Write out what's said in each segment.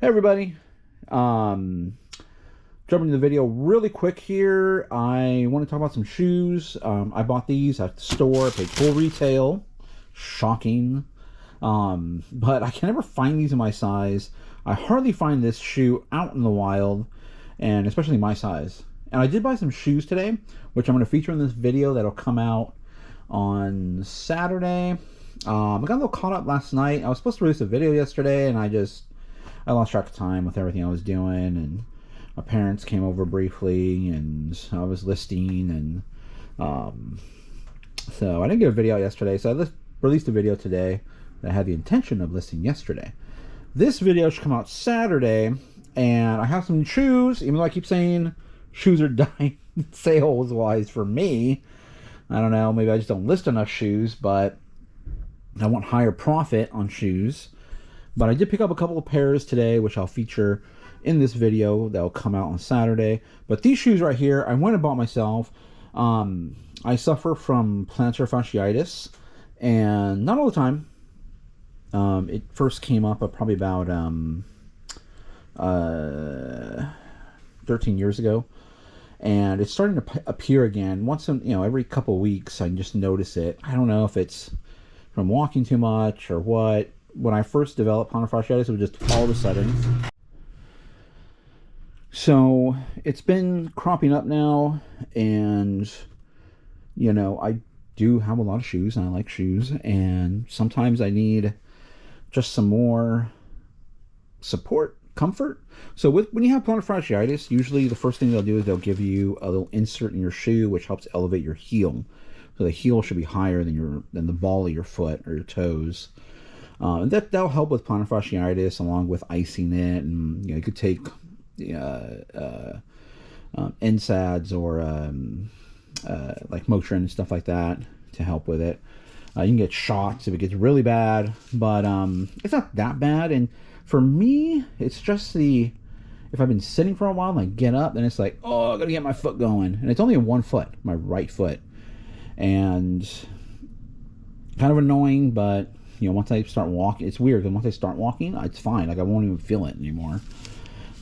Hey everybody. Jumping into the video really quick here. I want to talk about some shoes. I bought these at the store, paid full retail. Shocking. But I can never find these in my size. I hardly find this shoe out in the wild, and especially my size. And I did buy some shoes today, which I'm going to feature in this video that'll come out on Saturday. I got a little caught up last night. I was supposed to release a video yesterday, and I lost track of time with everything I was doing, and my parents came over briefly, and I was listing, and so I didn't get a video out yesterday, so I released a video today that I had the intention of listing yesterday. This video should come out Saturday, and I have some shoes, even though I keep saying shoes are dying sales-wise for me. I don't know, maybe I just don't list enough shoes, but I want higher profit on shoes. But I did pick up a couple of pairs today, which I'll feature in this video that will come out on Saturday. But these shoes right here, I went and bought myself. I suffer from plantar fasciitis, and not all the time. It first came up probably about 13 years ago, and it's starting to appear again. Once in, every couple of weeks, I just notice it. I don't know if it's from walking too much or what. When I first developed plantar fasciitis, it was just all of a sudden. So it's been cropping up now, and I do have a lot of shoes, and I like shoes, and sometimes I need just some more support, comfort. So when you have plantar fasciitis, usually the first thing they'll do is they'll give you a little insert in your shoe, which helps elevate your heel. So the heel should be higher than the ball of your foot or your toes. And that'll help with plantar fasciitis, along with icing it, and you could take NSAIDs or like Motrin and stuff like that to help with it. You can get shots if it gets really bad, but it's not that bad. And for me, it's just if I've been sitting for a while and I get up, then it's like, oh, I gotta get my foot going, and it's only one foot, my right foot, and kind of annoying, but once I start walking, it's weird, because once I start walking, it's fine. Like, I won't even feel it anymore.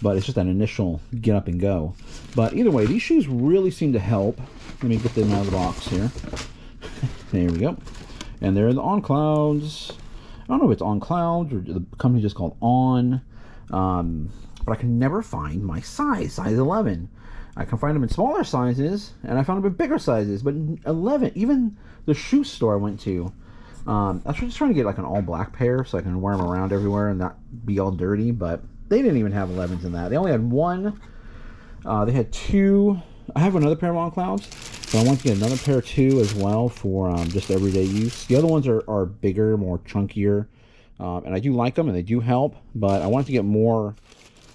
But it's just that initial get up and go. But either way, these shoes really seem to help. Let me get them out of the box here. There we go. And they're the On Clouds. I don't know if it's On Clouds or the company just called On. But I can never find my size 11. I can find them in smaller sizes, and I found them in bigger sizes. But 11, even the shoe store I went to, I was just trying to get like an all black pair so I can wear them around everywhere and not be all dirty, but they didn't even have 11s in that. They only had one. They had two. I have another pair of On Clouds, so I want to get another pair too as well for just everyday use. The other ones are bigger, more chunkier, and I do like them and they do help, but I wanted to get more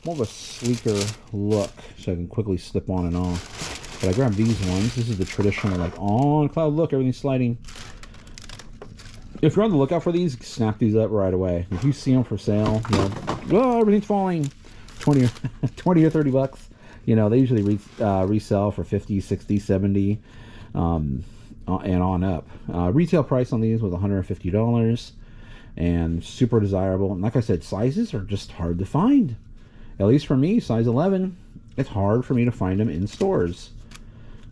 of a sleeker look so I can quickly slip on and off. But I grabbed these ones. This is the traditional like On Cloud look, everything's sliding. If you're on the lookout for these, snap these up right away. If you see them for sale, oh, everything's falling, 20 or 30 bucks. They usually resell for 50, 60, 70, and on up. Retail price on these was $150, and super desirable. And like I said, sizes are just hard to find. At least for me, size 11, it's hard for me to find them in stores.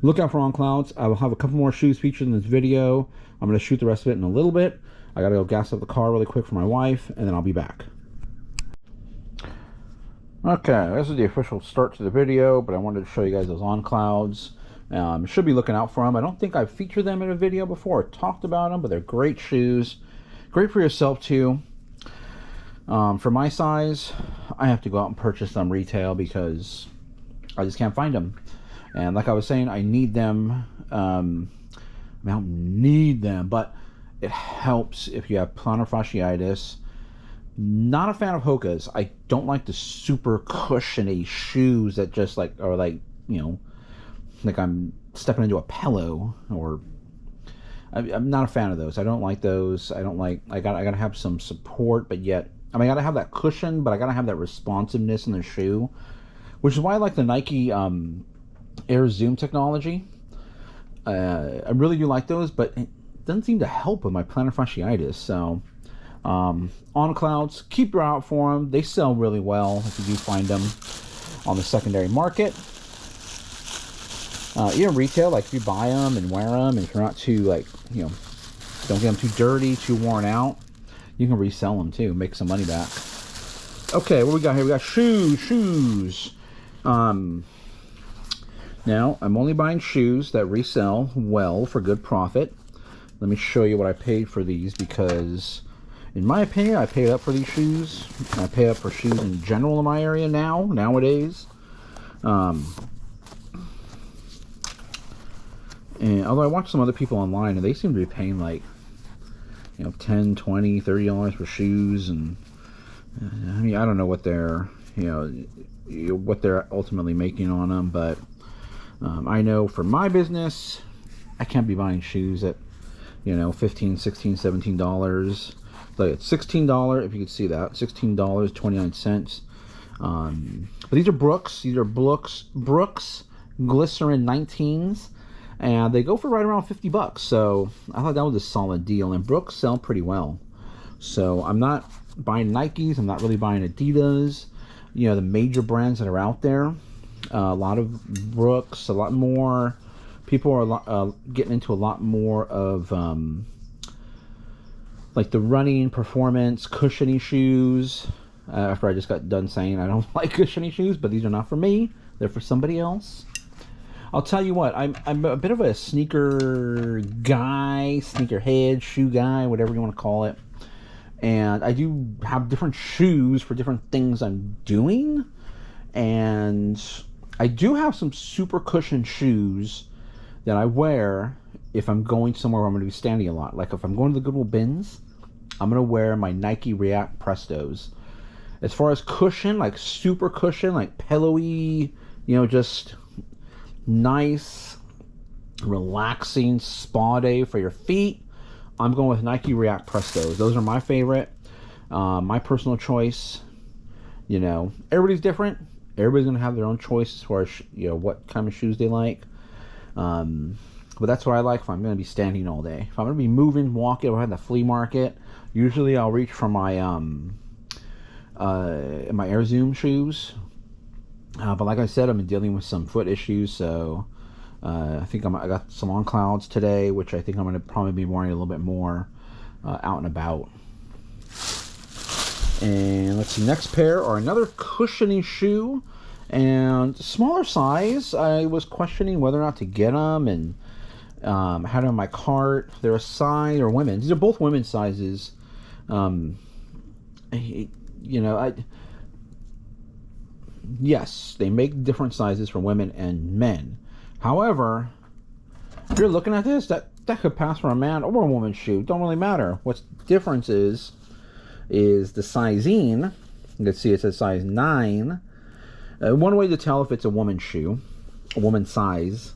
Look out for On Clouds. I will have a couple more shoes featured in this video. I'm going to shoot the rest of it in a little bit. I got to go gas up the car really quick for my wife, and then I'll be back. Okay, this is the official start to the video, but I wanted to show you guys those On Clouds. Should be looking out for them. I don't think I've featured them in a video before or talked about them, but they're great shoes. Great for yourself, too. For my size, I have to go out and purchase them retail because I just can't find them. And like I was saying, I need them. I don't need them, but it helps if you have plantar fasciitis. Not a fan of Hoka's. I don't like the super cushiony shoes that just are like I'm stepping into a pillow, or I'm not a fan of those. I don't like those. I gotta have some support, but yet, I gotta have that cushion, but I gotta have that responsiveness in the shoe, which is why I like the Nike Air Zoom technology. I really do like those, but it doesn't seem to help with my plantar fasciitis. So On Clouds, keep your eye out for them. They sell really well if you do find them on the secondary market. Even retail, like if you buy them and wear them, and if you're not too, like, you know, don't get them too dirty, too worn out, you can resell them too, make some money back. Okay, what we got here? We got shoes. Now, I'm only buying shoes that resell well for good profit. Let me show you what I paid for these, because in my opinion, I paid up for these shoes. I pay up for shoes in general in my area nowadays. And although I watch some other people online, and they seem to be paying like, you know, $10, $20, $30 for shoes, and I mean, I don't know what they're, what they're ultimately making on them, but I know for my business, I can't be buying shoes at, $15, $16, $17. Like it's $16, if you could see that, $16.29. But these are Brooks. These are Brooks Glycerin 19s. And they go for right around $50. So I thought that was a solid deal. And Brooks sell pretty well. So I'm not buying Nikes. I'm not really buying Adidas. The major brands that are out there. A lot of Brooks. A lot more. People are getting into a lot more of like the running, performance, cushiony shoes. After I just got done saying I don't like cushiony shoes. But these are not for me. They're for somebody else. I'll tell you what, I'm a bit of a sneaker guy, sneakerhead, shoe guy, whatever you want to call it. And I do have different shoes for different things I'm doing. And I do have some super cushion shoes that I wear if I'm going somewhere where I'm going to be standing a lot. Like if I'm going to the Goodwill bins, I'm going to wear my Nike React Prestos. As far as cushion, like super cushion, like pillowy, just nice, relaxing spa day for your feet, I'm going with Nike React Prestos. Those are my favorite. My personal choice. Everybody's different. Everybody's going to have their own choice as far as, what kind of shoes they like. But that's what I like if I'm going to be standing all day. If I'm going to be moving, walking, or at the flea market, usually I'll reach for my Air Zoom shoes. But like I said, I've been dealing with some foot issues, so I think I got some On Clouds today, which I think I'm going to probably be wearing a little bit more out and about. And let's see, next pair are another cushiony shoe, and smaller size. I was questioning whether or not to get them, and had them in my cart. They're a size, or women. These are both women's sizes. Yes, they make different sizes for women and men. However, if you're looking at this, that could pass for a man or a woman's shoe. Don't really matter. What's the difference is the sizing. You can see it says size 9. One way to tell if it's a woman's shoe, a woman's size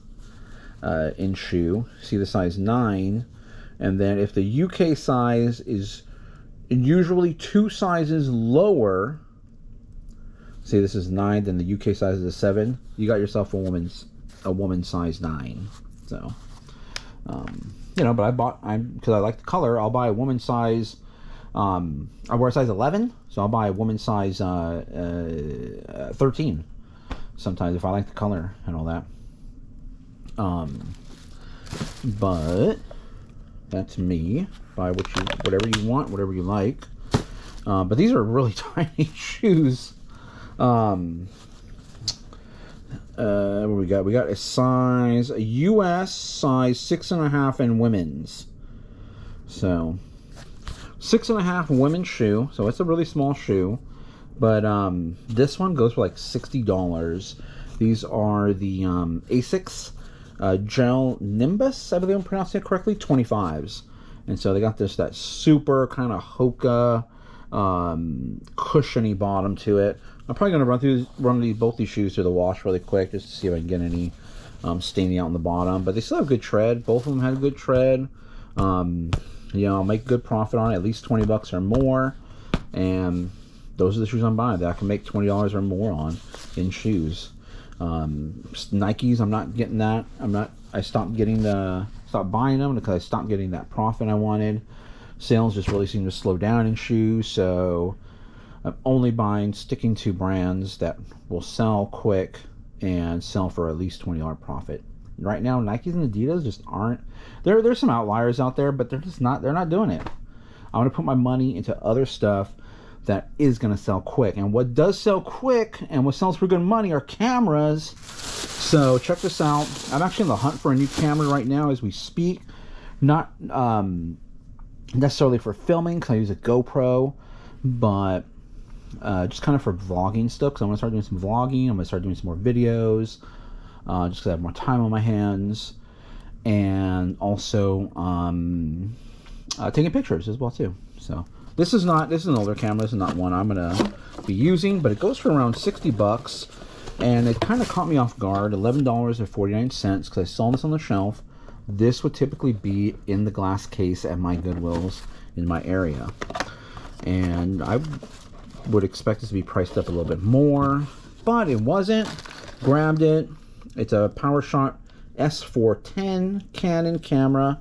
in shoe, see the size 9. And then if the UK size is usually 2 sizes lower, see this is 9, then the UK size is a 7, you got yourself a woman's size 9. So but because I like the color, I'll buy a woman's size. I wear a size 11, so I'll buy a woman's size 13 sometimes if I like the color and all that. But that's me. Buy whatever you want, whatever you like. But these are really tiny shoes. What we got? We got a US size 6.5 in women's. So 6.5 women's shoe. So it's a really small shoe. But this one goes for like $60. These are the Asics Gel Nimbus, I believe I'm pronouncing it correctly, 25s. And so they got that super kind of Hoka cushiony bottom to it. I'm probably going to run both these shoes through the wash really quick just to see if I can get any staining out on the bottom. But they still have good tread. Both of them had good tread. I'll make good profit on it, at least $20 or more. And those are the shoes I'm buying that I can make $20 or more on in shoes. Nikes, I'm not getting that. I stopped buying them because I stopped getting that profit I wanted. Sales just really seem to slow down in shoes, so I'm only sticking to brands that will sell quick and sell for at least $20 profit. Right now, Nikes and Adidas just aren't. There's some outliers out there, but they're not doing it. I want to put my money into other stuff that is going to sell quick. And what does sell quick and what sells for good money are cameras. So check this out. I'm actually in the hunt for a new camera right now as we speak. Not necessarily for filming, because I use a GoPro, but just kind of for vlogging stuff, because I'm going to start doing some vlogging. I'm going to start doing some more videos, just because I have more time on my hands. And also taking pictures as well too. So this is an older camera. This is not one I'm gonna be using, but it goes for around $60, and it kind of caught me off guard. $11.49 because I saw this on the shelf. This would typically be in the glass case at my Goodwills in my area, and I would expect this to be priced up a little bit more, but it wasn't. Grabbed it. It's a PowerShot S410 Canon camera.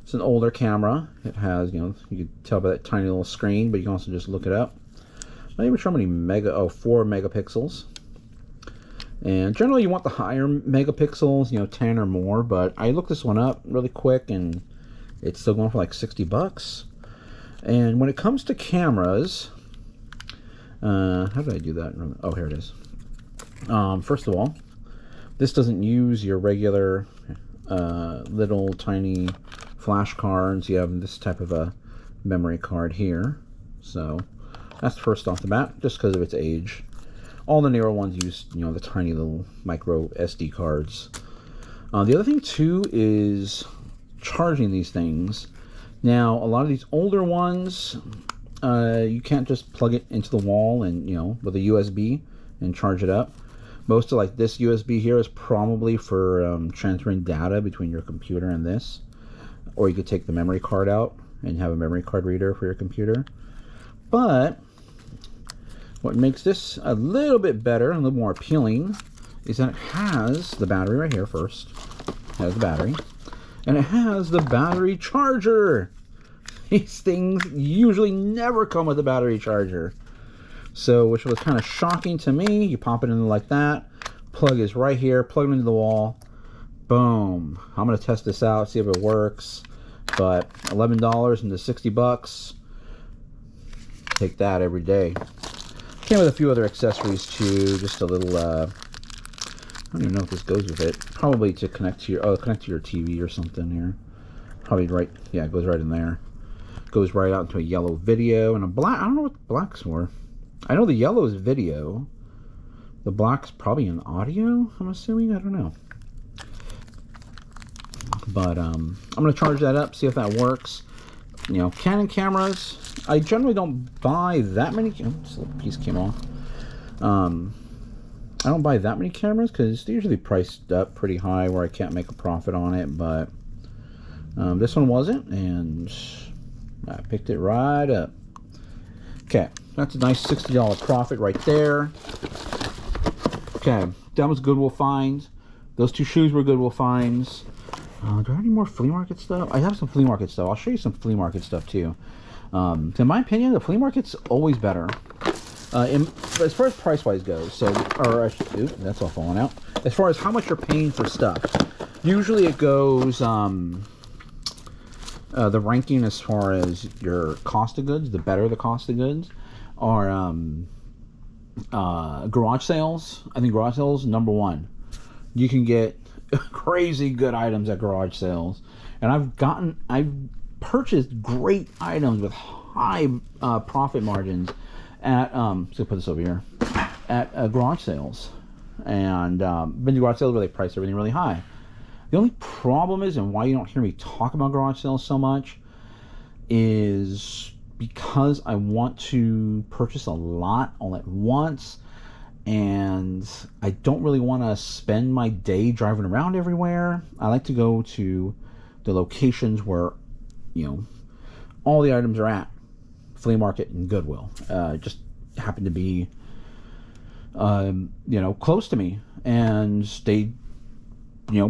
It's an older camera. It has, you can tell by that tiny little screen, but you can also just look it up. Not even sure how many 4 megapixels. And generally you want the higher megapixels, 10 or more, but I looked this one up really quick and it's still going for like $60. And when it comes to cameras, how did I do that? Oh, here it is. First of all, this doesn't use your regular little tiny flash cards. You have this type of a memory card here. So that's first off the bat, just because of its age. All the newer ones use, the tiny little micro SD cards. The other thing too is charging these things. Now, a lot of these older ones, you can't just plug it into the wall and, with a USB and charge it up. Most of like this USB here is probably for transferring data between your computer and this. Or you could take the memory card out and have a memory card reader for your computer. But what makes this a little bit better and a little more appealing is that it has the battery right here first. It has the battery. And it has the battery charger. These things usually never come with a battery charger. So, which was kind of shocking to me. You pop it in like that. Plug is right here. Plug it into the wall. Boom. I'm going to test this out, see if it works. But $11 into $60. Take that every day. Came with a few other accessories too. Just a little, I don't even know if this goes with it. Probably to connect to your, TV or something here. Probably right, yeah, it goes right in there. Goes right out into a yellow video and a black. I don't know what the black's for. I know the yellow is video. The black's probably an audio, I'm assuming. I don't know. But I'm going to charge that up, see if that works. Canon cameras, I generally don't buy that many. This little piece came off. I don't buy that many cameras because they're usually priced up pretty high where I can't make a profit on it. But this one wasn't, and I picked it right up. Okay, that's a nice $60 profit right there. Okay, that was Goodwill finds. Those two shoes were Goodwill finds. Do I have any more flea market stuff? I have some flea market stuff. I'll show you some flea market stuff too. In my opinion, the flea market's always better. As far as price-wise goes. So, that's all falling out. As far as how much you're paying for stuff. Usually it goes, the ranking as far as your cost of goods, the better the cost of goods, are garage sales. I think garage sales, #1. You can get crazy good items at garage sales, and I've purchased great items with high profit margins at so put this over here at garage sales, and been to garage sales where they price everything really high. The only problem is, and why you don't hear me talk about garage sales so much, is because I want to purchase a lot all at once. And I don't really want to spend my day driving around everywhere. I like to go to the locations where, all the items are at. Flea market and Goodwill. Just happen to be, close to me. And they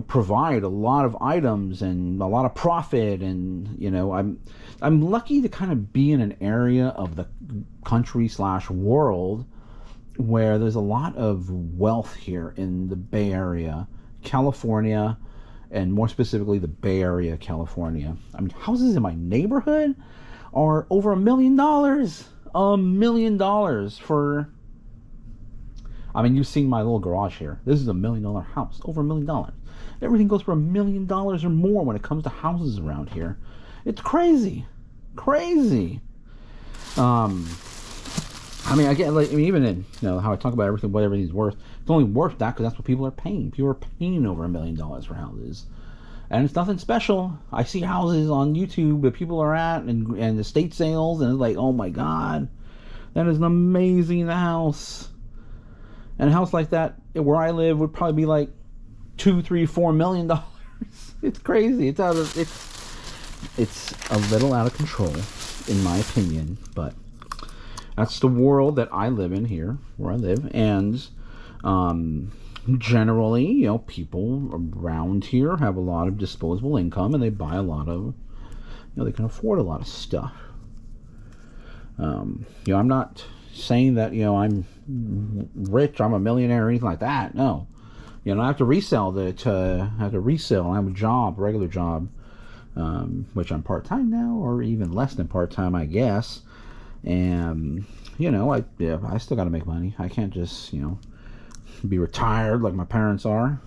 provide a lot of items and a lot of profit. And I'm lucky to kind of be in an area of the country slash world where there's a lot of wealth here in the Bay Area, California, and more specifically the Bay Area, California. I mean, houses in my neighborhood are over $1 million. $1 million for... I mean, you've seen my little garage here. This is $1 million house, over $1 million. Everything goes for $1 million or more when it comes to houses around here. It's crazy, crazy. I mean, even in how I talk about everything, what everything's worth, it's only worth that because that's what people are paying. People are paying over $1 million for houses, and it's nothing special. I see houses on YouTube that people are at, and estate sales, and it's like, oh my god, that is an amazing house. And a house like that where I live would probably be like $2, $3, $4 million. It's crazy. It's a little out of control, in my opinion, but that's the world that I live in here, where I live. And generally, people around here have a lot of disposable income, and they buy a lot of, they can afford a lot of stuff. I'm not saying that, I'm rich, I'm a millionaire or anything like that. No. I have to resell I have a job, regular job, which I'm part-time now, or even less than part-time, I guess. And I still got to make money. I can't just be retired like my parents are.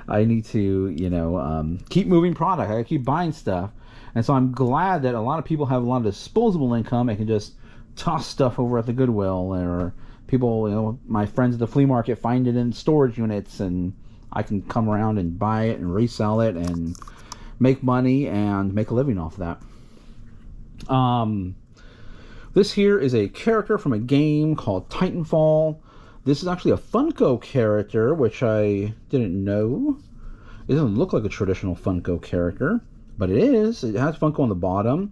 I need to keep moving product. I keep buying stuff, and so I'm glad that a lot of people have a lot of disposable income and can just toss stuff over at the Goodwill, or people, my friends at the flea market find it in storage units, and I can come around and buy it and resell it and make money and make a living off of that. This here is a character from a game called Titanfall. This is actually a Funko character, which I didn't know. It doesn't look like a traditional Funko character, but it is. It has Funko on the bottom.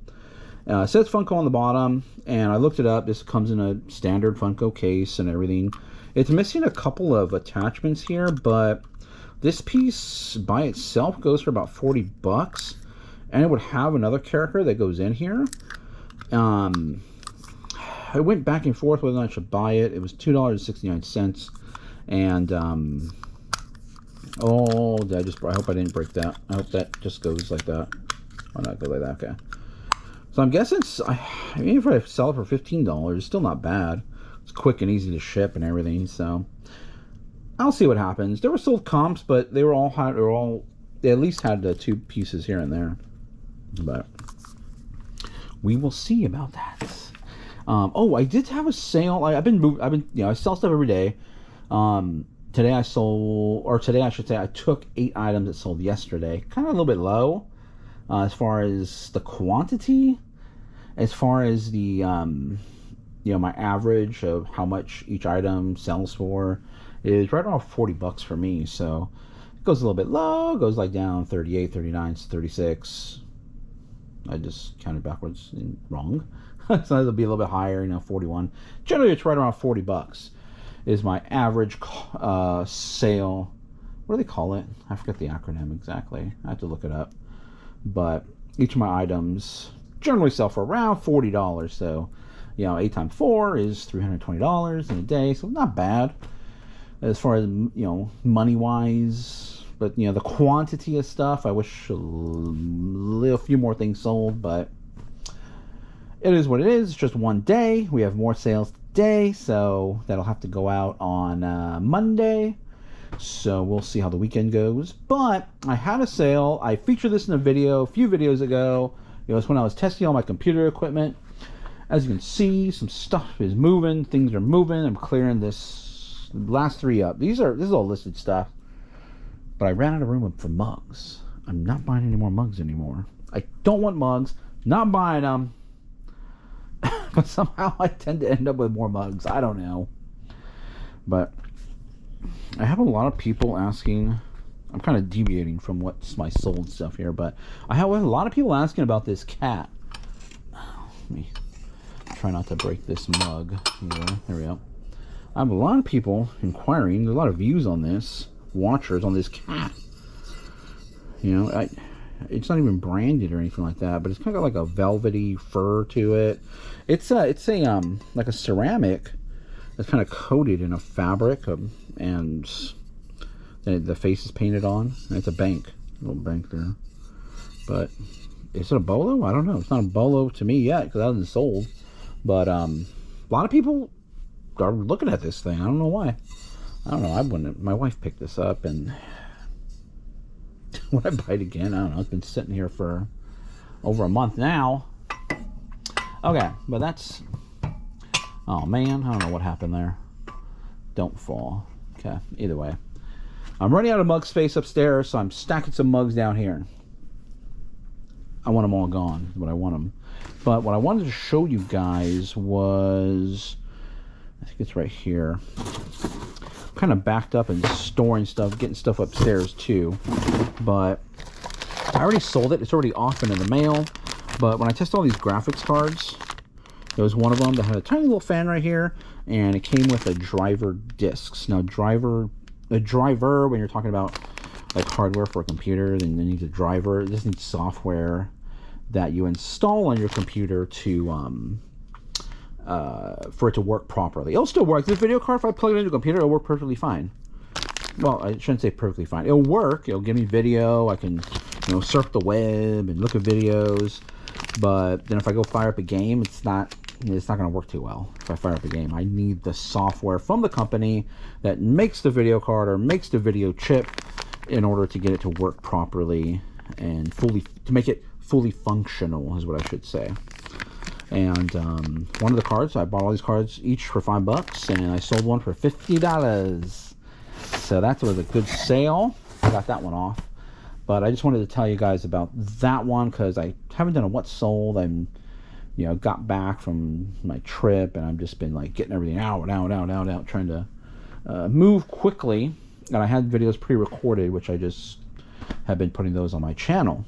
It says Funko on the bottom, and I looked it up. This comes in a standard Funko case and everything. It's missing a couple of attachments here, but this piece by itself goes for about $40, and it would have another character that goes in here. I went back and forth whether or not I should buy it. It was $2.69, and I hope I didn't break that. I hope that just goes like that. Why not go like that? Okay. So I'm guessing if I sell it for $15, it's still not bad. It's quick and easy to ship and everything. So I'll see what happens. There were sold comps, but they at least had the two pieces here and there. But we will see about that. I did have a sale. I sell stuff every day. Today I should say I took 8 items that sold yesterday. Kind of a little bit low as far as the quantity. As far as the my average of how much each item sells for is right around $40 for me. So it goes a little bit low, goes like down 38, 39, 36. I just counted backwards and wrong. So it'll be a little bit higher, 41. Generally, it's right around $40 is my average sale. What do they call it? I forget the acronym exactly. I have to look it up. But each of my items generally sell for around $40. So, 8 times 4 is $320 in a day. So not bad as far as, money-wise. But, the quantity of stuff, I wish a few more things sold, but it is what it is. It's just one day. We have more sales today, so that'll have to go out on Monday. So we'll see how the weekend goes. But I had a sale. I featured this in a video a few videos ago. It's when I was testing all my computer equipment. As you can see, some stuff is moving. Things are moving. I'm clearing this last 3 up. This is all listed stuff. But I ran out of room for mugs. I'm not buying any more mugs anymore. I don't want mugs. Not buying them. But somehow I tend to end up with more mugs. I don't know. But I have a lot of people asking. I'm kind of deviating from what's my sold stuff here. But I have a lot of people asking about this cat. Let me try not to break this mug. There we go. I have a lot of people inquiring. There's a lot of views on this. watchers on this cat. You know, it's not even branded or anything like that, but it's kind of got like a velvety fur to it. It's a like a ceramic that's kind of coated in a fabric, and then the face is painted on. And it's a bank, a little bank there. But is it a bolo? I don't know. It's not a bolo to me yet because it hasn't sold. But a lot of people are looking at this thing. I don't know why. I don't know. I wouldn't. My wife picked this up, and would I buy it again? I don't know. It's been sitting here for over a month now. Okay, but that's... Oh, man. I don't know what happened there. Don't fall. Okay, either way. I'm running out of mug space upstairs, so I'm stacking some mugs down here. I want them all gone, but I want them. But what I wanted to show you guys was... I think it's right here. Kind of backed up and storing stuff, getting stuff upstairs too. But I already sold it. It's already off and in the mail. But when I tested all these graphics cards, there was one of them that had a tiny little fan right here, and it came with a driver discs. Now, a driver, when you're talking about like hardware for a computer, then it needs a driver. This needs software that you install on your computer to for it to work properly. It'll still work. This video card, if I plug it into a computer, it'll work perfectly fine. Well, I shouldn't say perfectly fine. It'll work. It'll give me video. I can, you know, surf the web and look at videos. But then if I go fire up a game, it's not going to work too well. If I fire up a game, I need the software from the company that makes the video card or makes the video chip in order to get it to work properly and to make it fully functional, is what I should say. And one of the cards, I bought all these cards each for $5, and I sold one for $50. So that was a good sale. I got that one off. But I just wanted to tell you guys about that one because I haven't done a what sold. I'm, you know, got back from my trip, and I've just been like getting everything out, trying to move quickly. And I had videos pre-recorded, which I just have been putting those on my channel.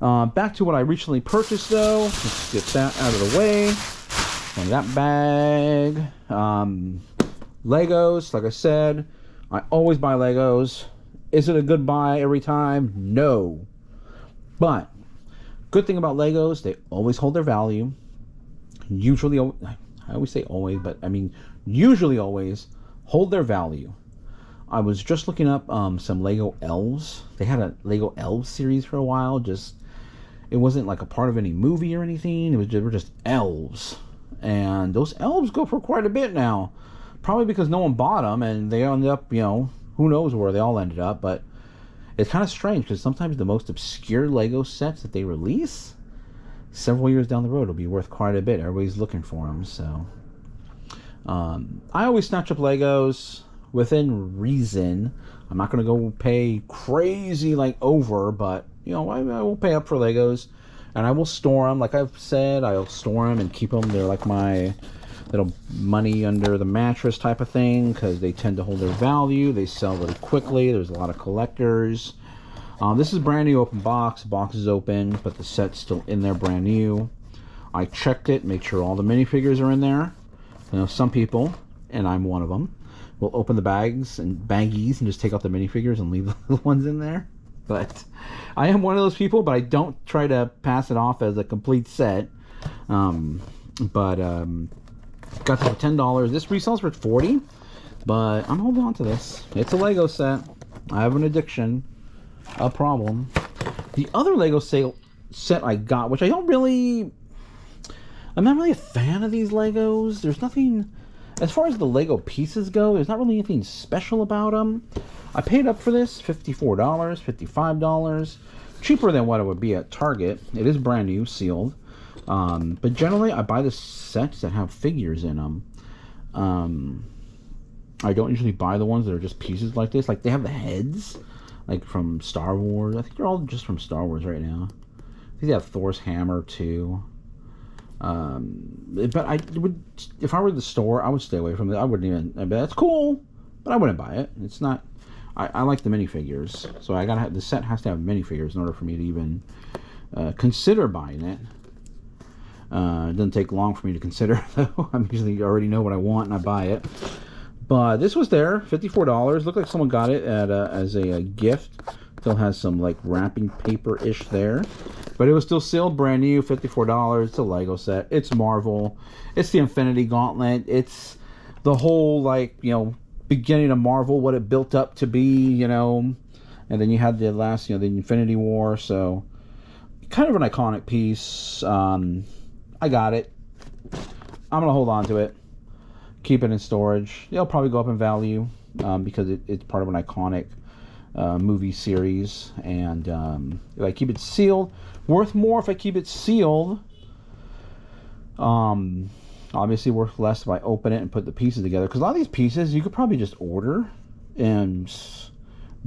Back to what I recently purchased, though. Let's get that out of the way. And that bag. Legos, like I said, I always buy Legos. Is it a good buy every time? No. But, good thing about Legos, they always hold their value. Usually, I always say always, but I mean, usually always hold their value. I was just looking up some Lego Elves. They had a Lego Elves series for a while, it wasn't like a part of any movie or anything. They were just elves. And those elves go for quite a bit now. Probably because no one bought them, and they ended up, you know, who knows where they all ended up. But it's kind of strange because sometimes the most obscure Lego sets that they release, several years down the road, will be worth quite a bit. Everybody's looking for them. So I always snatch up Legos within reason. I'm not going to go pay crazy like over, but you know, I will pay up for Legos, and I will store them. Like I've said, I'll store them and keep them. They're like my little money under the mattress type of thing because they tend to hold their value. They sell really quickly. There's a lot of collectors. This is brand new open box. The box is open, but the set's still in there brand new. I checked it, make sure all the minifigures are in there. You know, some people, and I'm one of them, will open the bags and baggies and just take out the minifigures and leave the ones in there. But I am one of those people, but I don't try to pass it off as a complete set. Got this for $10. This resells for $40, but I'm holding on to this. It's a Lego set. I have an addiction, a problem. The other Lego set I got, which I'm not really a fan of these Legos. There's nothing, as far as the Lego pieces go, there's not really anything special about them. I paid up for this $54, $55, cheaper than what it would be at Target. It is brand new, sealed. But generally, I buy the sets that have figures in them. I don't usually buy the ones that are just pieces like this. Like, they have the heads, like from Star Wars. I think they're all just from Star Wars right now. I think they have Thor's hammer, too. But I would, if I were at the store, I would stay away from it. I wouldn't even, I bet it's cool, but I wouldn't buy it. It's not, I like the minifigures, so I gotta have, the set has to have minifigures in order for me to even consider buying it. It doesn't take long for me to consider, though. I usually already know what I want and I buy it. But this was there, $54. Looked like someone got it at as a gift. Still has some like wrapping paper-ish there. But it was still sealed, brand new, $54. It's a Lego set. It's Marvel. It's the Infinity Gauntlet. It's the whole, like, you know, beginning of Marvel, what it built up to be, you know. And then you had the last, you know, the Infinity War. So, kind of an iconic piece. I got it. I'm going to hold on to it. Keep it in storage. It'll probably go up in value because it's part of an iconic movie series. And if I keep it sealed, worth more if I keep it sealed. Obviously worth less if I open it and put the pieces together. Because a lot of these pieces you could probably just order and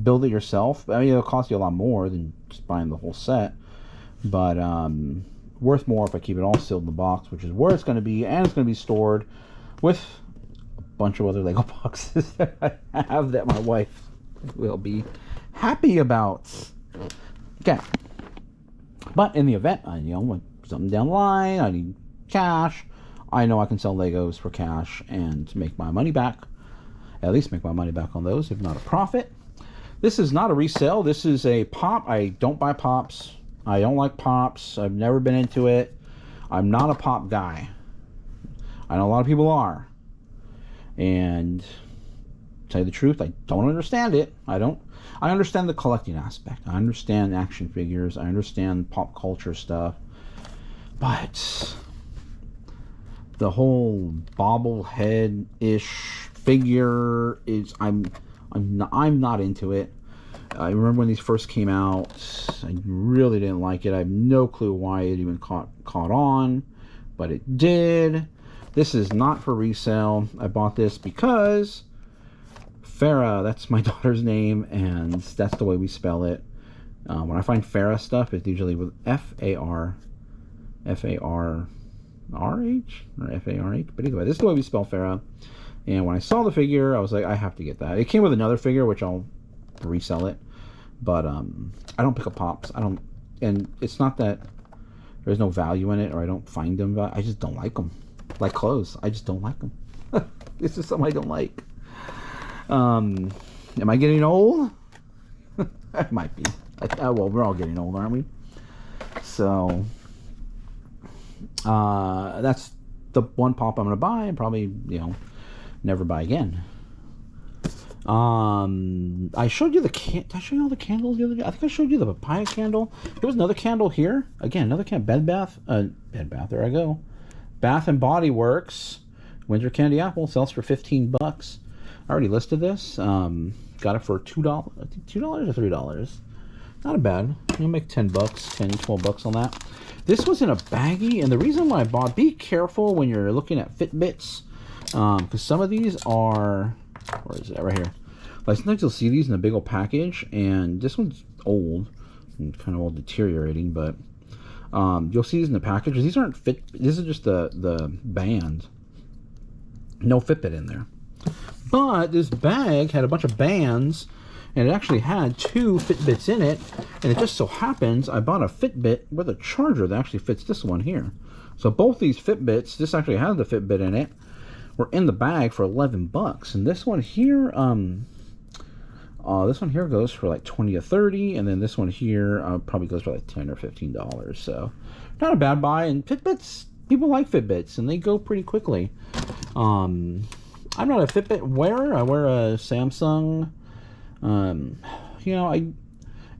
build it yourself. I mean, it'll cost you a lot more than just buying the whole set. But worth more if I keep it all sealed in the box, which is where it's going to be. And it's going to be stored with a bunch of other Lego boxes that I have that my wife will be happy about. Okay. But in the event, you know, when something down the line, I need cash, I know I can sell Legos for cash and make my money back. At least make my money back on those, if not a profit. This is not a resale. This is a pop. I don't buy pops. I don't like pops. I've never been into it. I'm not a pop guy. I know a lot of people are. And to tell you the truth, I don't understand it. I understand the collecting aspect. I understand action figures. I understand pop culture stuff. But the whole bobblehead-ish figure is I'm not into it. I remember when these first came out, I really didn't like it. I have no clue why it even caught on, but it did. This is not for resale. I bought this because Farah, that's my daughter's name, and that's the way we spell it. When I find Farah stuff, it's usually with F-A-R-R-H or F-A-R-H, but either way, this is the way we spell Farah. And when I saw the figure, I was like, I have to get that. It came with another figure, which I'll resell it, but I don't pick up pops. And it's not that there's no value in it or I don't find them, but I just don't like them. Like clothes, I just don't like them. This is something I don't like. Am I getting old? I might be. Well, we're all getting old, aren't we? So that's the one pop I'm gonna buy and probably, you know, never buy again. I showed you did I show you all the candles the other day? I think I showed you the papaya candle. There was another candle here. Again, another Bed Bath. There I go. Bath and Body Works Winter Candy Apple sells for $15. I already listed this. Got it for $2. I think $2 or $3. Not bad. You'll make $10, $12 on that. This was in a baggie, and the reason why I bought, be careful when you're looking at Fitbits, because some of these are, where is that? Right here. Like sometimes you'll see these in a big old package, and this one's old and kind of all deteriorating, but you'll see these in the package. These aren't Fit. This is just the band. No Fitbit in there. But this bag had a bunch of bands, and it actually had 2 Fitbits in it, and it just so happens I bought a Fitbit with a charger that actually fits this one here. So both these Fitbits, this actually has the Fitbit in it, were in the bag for $11, and this one here, goes for like $20 or $30, and then this one here probably goes for like $10 or $15. So not a bad buy. And Fitbits, people like Fitbits, and they go pretty quickly. I'm not a Fitbit wearer. I wear a Samsung. You know,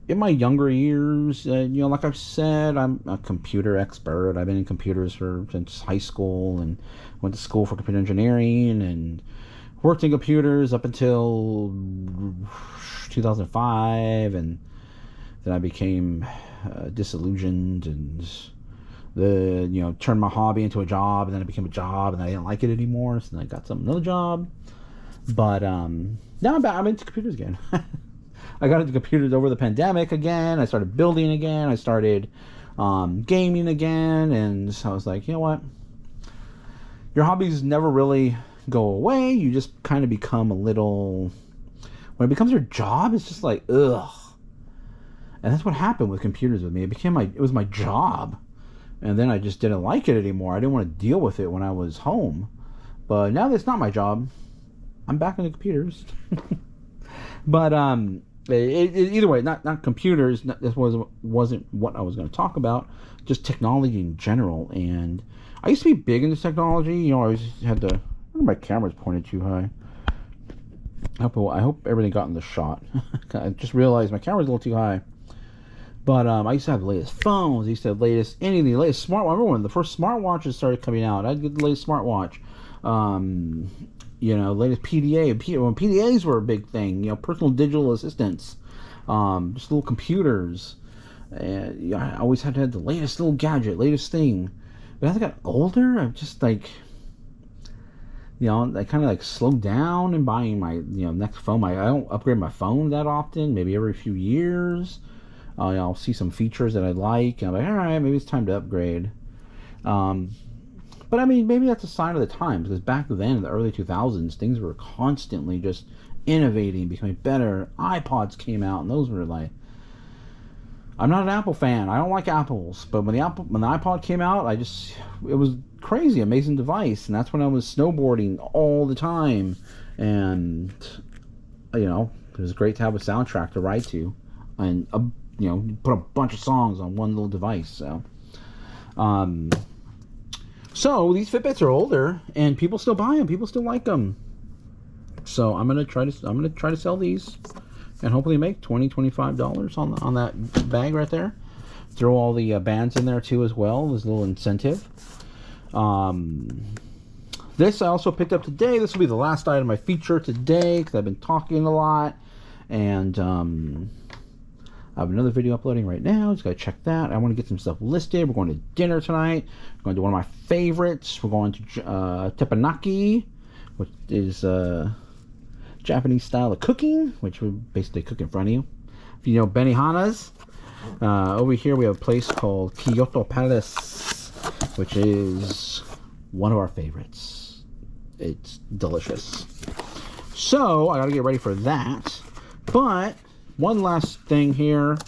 in my younger years, you know, like I've said, I'm a computer expert. I've been in computers since high school, and went to school for computer engineering and worked in computers up until 2005, and then I became disillusioned and turned my hobby into a job, and then it became a job, and I didn't like it anymore, so then I got another job. But now I'm into computers again. I got into computers over the pandemic again. I started building again. I started gaming again, and so I was like, you know what? Your hobbies never really go away. You just kind of become a little... When it becomes your job, it's just like, ugh. And that's what happened with computers with me. It was my job. And then I just didn't like it anymore. I didn't want to deal with it when I was home. But now that it's not my job, I'm back into computers. But either way, not computers. This wasn't what I was going to talk about. Just technology in general. And I used to be big into technology. You know, I always had to. I think my camera's pointed too high. I hope everything got in the shot. I just realized my camera's a little too high. But I used to have the latest phones. I used to have the latest anything. The latest smartwatch. I remember when the first smartwatches started coming out. I'd get the latest smartwatch. You know, latest PDA. When PDAs were a big thing. You know, personal digital assistants. Just little computers. And I always had to have the latest little gadget, latest thing. But as I got older, I'm just like, you know, I kind of like slowed down in buying my, you know, next phone. I don't upgrade my phone that often. Maybe every few years. You know, I'll see some features that I like, and I'm like, all right, maybe it's time to upgrade. But I mean, maybe that's a sign of the times, because back then, in the early 2000s, things were constantly just innovating, becoming better. iPods came out, and those were like, I'm not an Apple fan. I don't like Apples, but when the iPod came out, it was crazy, amazing device, and that's when I was snowboarding all the time, and you know, it was great to have a soundtrack to ride to, and you know, put a bunch of songs on one little device. So these Fitbits are older, and people still buy them. People still like them. So I'm gonna try to sell these, and hopefully make $20-$25 on that bag right there. Throw all the bands in there too as well. There's a little incentive. This I also picked up today. This will be the last item I feature today because I've been talking a lot, and I have another video uploading right now. Just gotta check that. I want to get some stuff listed. We're going to dinner tonight. We're going to one of my favorites. We're going to teppanyaki, which is Japanese style of cooking, which we basically cook in front of you. If you know Benihana's, over here we have a place called Kyoto Palace, which is one of our favorites. It's delicious. So I gotta get ready for that. But one last thing here,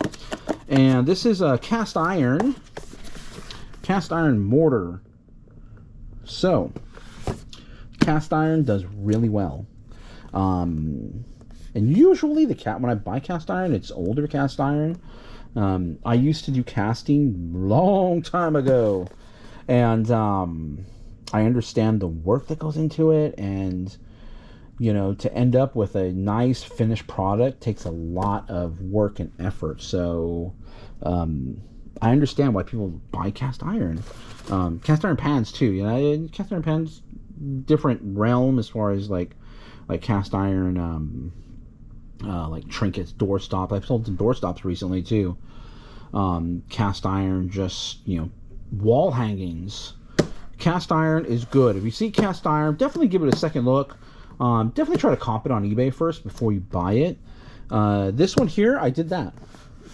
and this is a cast iron mortar. So cast iron does really well, and usually when I buy cast iron, it's older cast iron. I used to do casting long time ago, and I understand the work that goes into it, and you know, to end up with a nice finished product takes a lot of work and effort. So I understand why people buy cast iron. Cast iron pans too, you know. Cast iron pans, different realm as far as like cast iron like trinkets, doorstop. I've sold some doorstops recently too. Cast iron, just, you know, wall hangings. Cast iron is good. If you see cast iron, definitely give it a second look. Definitely try to comp it on eBay first before you buy it. This one here, I did that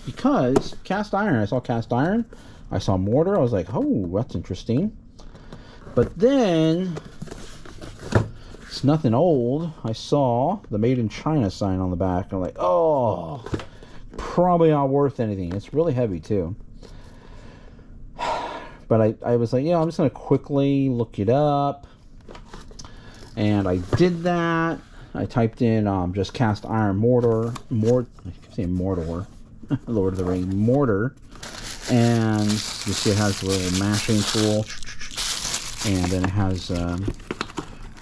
because cast iron. I saw cast iron, I saw mortar. I was like, oh, that's interesting. But then it's nothing old. I saw the Made in China sign on the back. I'm like, oh, probably not worth anything. It's really heavy too. But I was like, yeah, I'm just gonna quickly look it up. And I did that. I typed in just cast iron mortar. I keep saying Mordor. Lord of the Rings mortar. And you see it has a little mashing tool. And then it has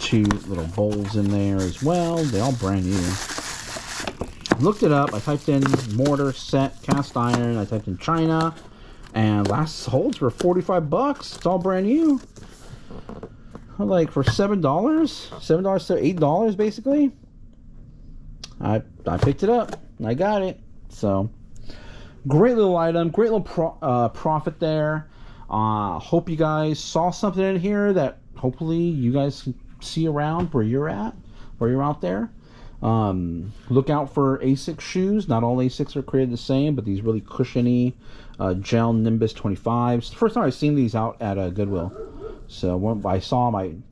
2 little bowls in there as well. They're all brand new. Looked it up. I typed in mortar set cast iron. I typed in China. And last holds were $45. It's all brand new. Like for $7 to $8 basically. I picked it up. I got it. So great little item, great little profit there. Hope you guys saw something in here that hopefully you guys can see around where you're at, where you're out there. Look out for Asics shoes. Not all Asics are created the same, but these really cushiony gel Nimbus 25s. The first time I've seen these out at Goodwill. So when I saw them,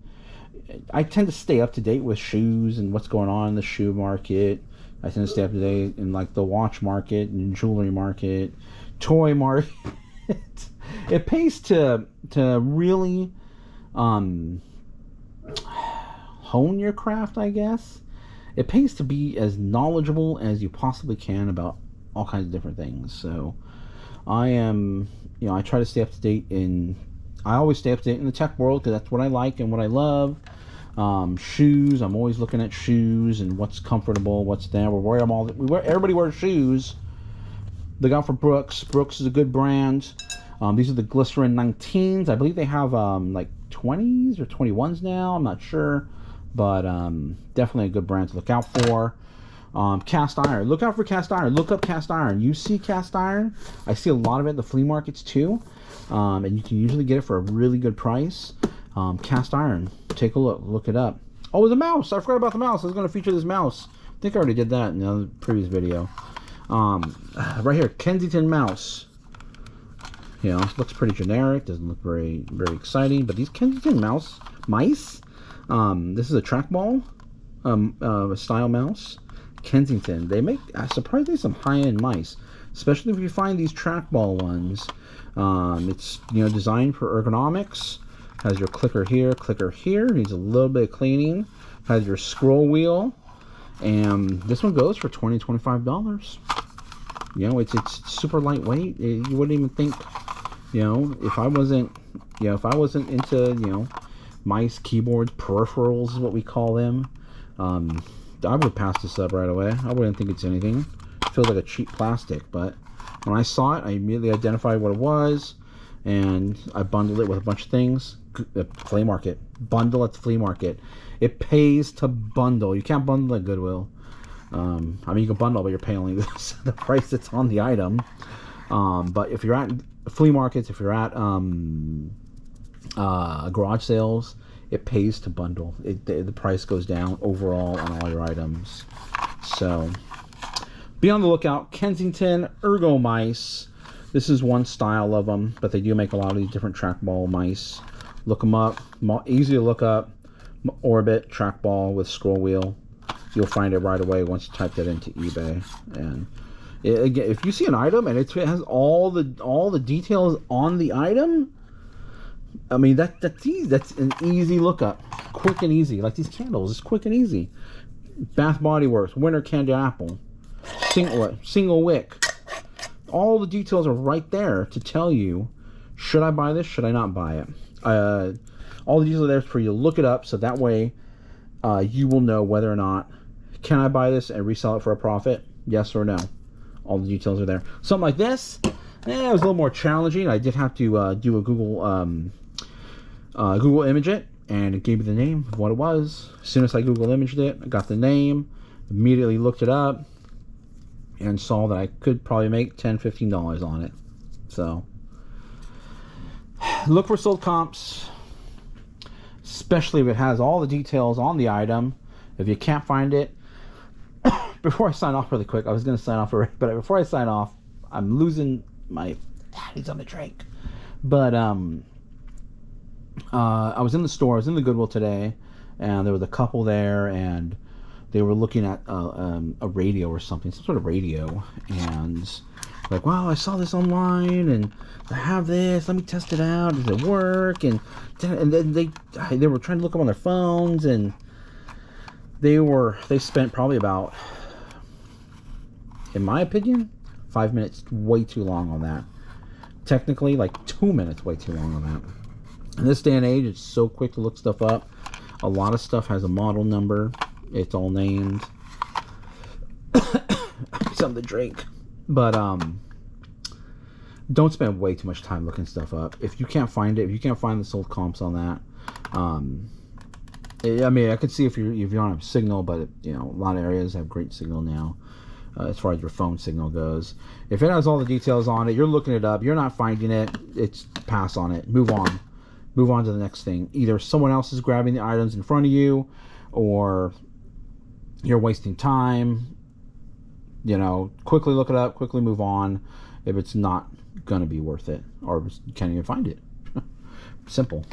I tend to stay up to date with shoes and what's going on in the shoe market. I tend to stay up to date in like the watch market and jewelry market, toy market. It pays to really hone your craft, I guess. it pays to be as knowledgeable as you possibly can about all kinds of different things. So I am, I try to stay up to date I always stay up to date in the tech world because that's what I like and what I love. Shoes, I'm always looking at shoes and what's comfortable, what's there. Everybody wears shoes. Look out for Brooks. Brooks is a good brand. These are the Glycerin 19s. I believe they have like 20s or 21s now. I'm not sure, but definitely a good brand to look out for. Cast iron. Look out for cast iron. Look up cast iron. You see cast iron? I see a lot of it at the flea markets too, and you can usually get it for a really good price. Cast iron. Take a look. Look it up. Oh, the mouse. I forgot about the mouse. I was going to feature this mouse. I think I already did that in the previous video. Right here, Kensington mouse. Looks pretty generic. Doesn't look very, very exciting. But these Kensington mice. This is a trackball style mouse. Kensington. They make surprisingly some high-end mice, especially if you find these trackball ones. It's designed for ergonomics. Has your clicker here, needs a little bit of cleaning. Has your scroll wheel, and this one goes for $20-$25. It's super lightweight. You wouldn't even think, if I wasn't into, mice, keyboards, peripherals is what we call them. I would pass this up right away. I wouldn't think it's anything. It feels like a cheap plastic, but when I saw it, I immediately identified what it was, and I bundled it with a bunch of things. Flea market. Bundle at the flea market. It pays to bundle. You can't bundle at Goodwill. You can bundle, but you're paying only the price that's on the item. But if you're at flea markets, if you're at garage sales, it pays to bundle. The price goes down overall on all your items. So be on the lookout. Kensington Ergo mice. This is one style of them, but they do make a lot of these different trackball mice. Look them up. Easy to look up. Orbit trackball with scroll wheel. You'll find it right away once you type that into eBay. And again, if you see an item and it has all the details on the item, that's easy. That's an easy lookup, quick and easy. Like these candles, it's quick and easy. Bath Body Works, Winter Candy Apple, single wick. All the details are right there to tell you, should I buy this? Should I not buy it? All the details are there for you to look it up, so that way you will know whether or not, can I buy this and resell it for a profit? Yes or no. All the details are there. Something like this, it was a little more challenging. I did have to do a Google image it, and it gave me the name of what it was. As soon as I Google imaged it, I got the name, immediately looked it up, and saw that I could probably make $10-15 on it. So look for sold comps, especially if it has all the details on the item. If you can't find it, before I sign off really quick, I was going to sign off already, but before I sign off, I'm losing my daddy's on the drink. But I was in the store, I was in the Goodwill today, and there was a couple there, and they were looking at a radio or something, some sort of radio, and like, wow, I saw this online, and I have this, let me test it out, does it work? And then they were trying to look up on their phones, and they spent probably about, in my opinion, 5 minutes, way too long on that. Technically, like 2 minutes, way too long on that. In this day and age, it's so quick to look stuff up. A lot of stuff has a model number. It's all named. Something to drink. But don't spend way too much time looking stuff up. If you can't find it, if you can't find the sold comps on that, I could see if you don't have signal, but a lot of areas have great signal now. As far as your phone signal goes, if it has all the details on it, you're looking it up, you're not finding it, it's pass on it. Move on to the next thing. Either someone else is grabbing the items in front of you, or you're wasting time. Quickly look it up, quickly move on if it's not gonna be worth it, or you can't even find it. Simple.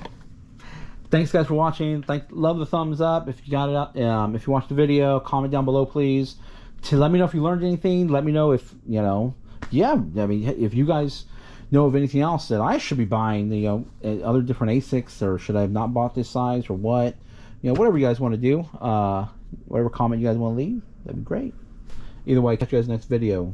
Thanks guys for watching. Love the thumbs up if you got it up. If you watched the video, comment down below please to let me know if you learned anything. Let me know if if you guys know of anything else that I should be buying, other different ASICs, or should I have not bought this size, or what, whatever you guys want to do. whatever comment you guys want to leave. That'd be great. Either way, catch you guys next video.